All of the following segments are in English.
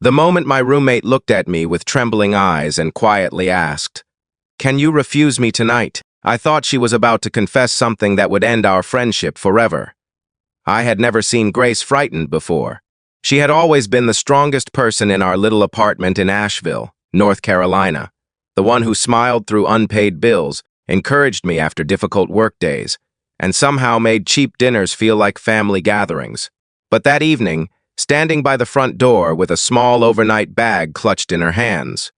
The moment my roommate looked at me with trembling eyes and quietly asked, "Can you refuse me tonight?" I thought she was about to confess something that would end our friendship forever. I had never seen Grace frightened before. She had always been the strongest person in our little apartment in Asheville, North Carolina, the one who smiled through unpaid bills, encouraged me after difficult workdays, and somehow made cheap dinners feel like family gatherings. But that evening, standing by the front door with a small overnight bag clutched in her hands,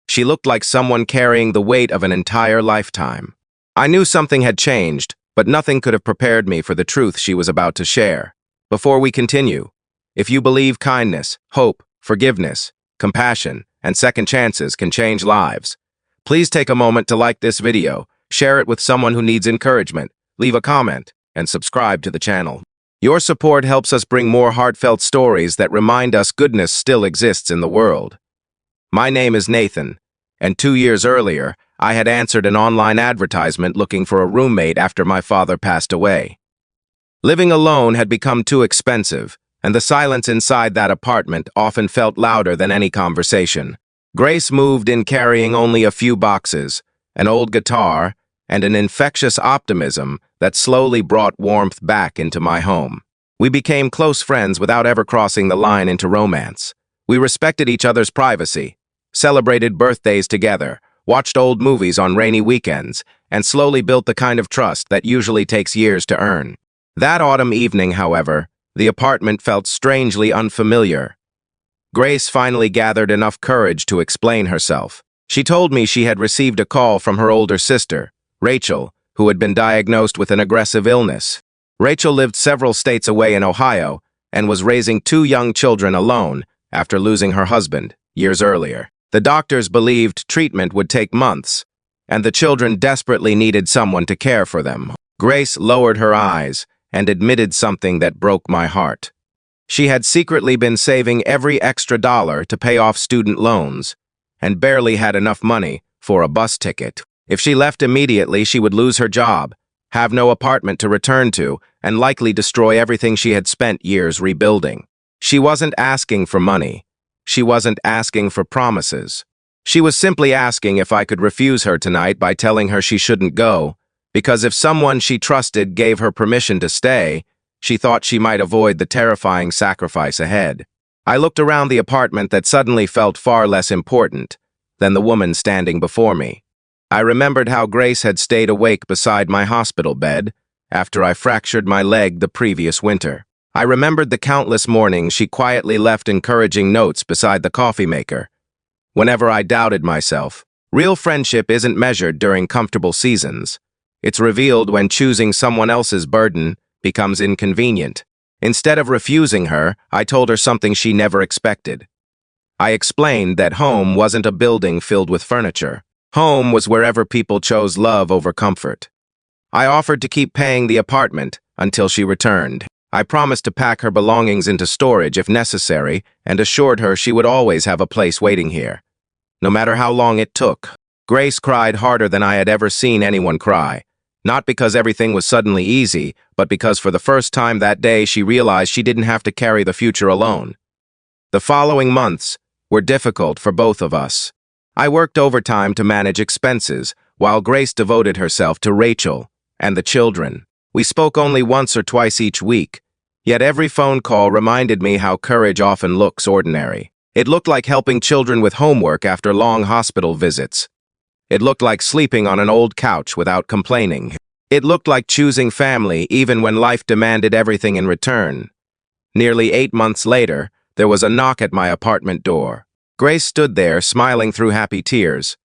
she looked like someone carrying the weight of an entire lifetime. I knew something had changed, but nothing could have prepared me for the truth she was about to share. Before we continue, if you believe kindness, hope, forgiveness, compassion, and second chances can change lives, please take a moment to like this video, share it with someone who needs encouragement, leave a comment, and subscribe to the channel. Your support helps us bring more heartfelt stories that remind us goodness still exists in the world. My name is Nathan, and 2 years earlier, I had answered an online advertisement looking for a roommate after my father passed away. Living alone had become too expensive, and the silence inside that apartment often felt louder than any conversation. Grace moved in carrying only a few boxes, an old guitar, and an infectious optimism that slowly brought warmth back into my home. We became close friends without ever crossing the line into romance. We respected each other's privacy, celebrated birthdays together, watched old movies on rainy weekends, and slowly built the kind of trust that usually takes years to earn. That autumn evening, however, the apartment felt strangely unfamiliar. Grace finally gathered enough courage to explain herself. She told me she had received a call from her older sister, Rachel, who had been diagnosed with an aggressive illness. Rachel lived several states away in Ohio and was raising 2 young children alone after losing her husband years earlier. The doctors believed treatment would take months, and the children desperately needed someone to care for them. Grace lowered her eyes and admitted something that broke my heart. She had secretly been saving every extra dollar to pay off student loans and barely had enough money for a bus ticket. If she left immediately, she would lose her job, have no apartment to return to, and likely destroy everything she had spent years rebuilding. She wasn't asking for money. She wasn't asking for promises. She was simply asking if I could refuse her tonight by telling her she shouldn't go, because if someone she trusted gave her permission to stay, she thought she might avoid the terrifying sacrifice ahead. I looked around the apartment that suddenly felt far less important than the woman standing before me. I remembered how Grace had stayed awake beside my hospital bed after I fractured my leg the previous winter. I remembered the countless mornings she quietly left encouraging notes beside the coffee maker. Whenever I doubted myself, real friendship isn't measured during comfortable seasons. It's revealed when choosing someone else's burden becomes inconvenient. Instead of refusing her, I told her something she never expected. I explained that home wasn't a building filled with furniture. Home was wherever people chose love over comfort. I offered to keep paying the apartment until she returned. I promised to pack her belongings into storage if necessary and assured her she would always have a place waiting here, no matter how long it took. Grace cried harder than I had ever seen anyone cry, not because everything was suddenly easy, but because for the first time that day she realized she didn't have to carry the future alone. The following months were difficult for both of us. I worked overtime to manage expenses, while Grace devoted herself to Rachel and the children. We spoke only once or twice each week, yet every phone call reminded me how courage often looks ordinary. It looked like helping children with homework after long hospital visits. It looked like sleeping on an old couch without complaining. It looked like choosing family even when life demanded everything in return. Nearly 8 months later, there was a knock at my apartment door. Grace stood there, smiling through happy tears.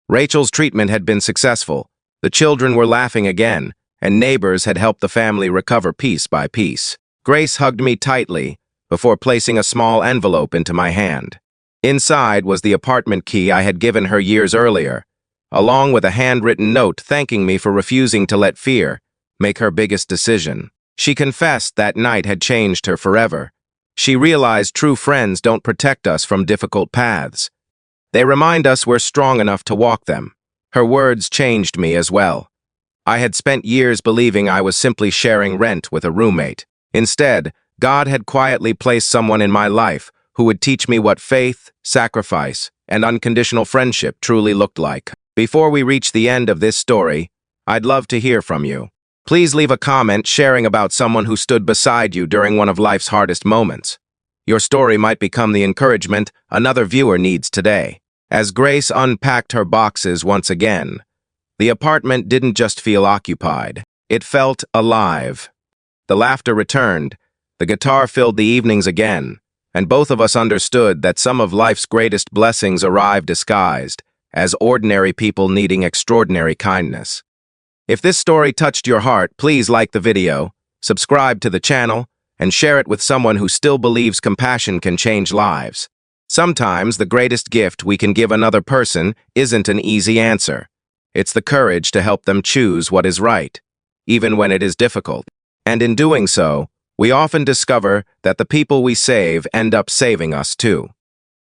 Rachel's treatment had been successful. The children were laughing again, and neighbors had helped the family recover piece by piece. Grace hugged me tightly before placing a small envelope into my hand. Inside was the apartment key I had given her years earlier, along with a handwritten note thanking me for refusing to let fear make her biggest decision. She confessed that night had changed her forever. She realized true friends don't protect us from difficult paths. They remind us we're strong enough to walk them. Her words changed me as well. I had spent years believing I was simply sharing rent with a roommate. Instead, God had quietly placed someone in my life who would teach me what faith, sacrifice, and unconditional friendship truly looked like. Before we reach the end of this story, I'd love to hear from you. Please leave a comment sharing about someone who stood beside you during one of life's hardest moments. Your story might become the encouragement another viewer needs today. As Grace unpacked her boxes once again, the apartment didn't just feel occupied. It felt alive. The laughter returned, the guitar filled the evenings again, and both of us understood that some of life's greatest blessings arrive disguised as ordinary people needing extraordinary kindness. If this story touched your heart, please like the video, subscribe to the channel, and share it with someone who still believes compassion can change lives. Sometimes the greatest gift we can give another person isn't an easy answer. It's the courage to help them choose what is right, even when it is difficult. And in doing so, we often discover that the people we save end up saving us too.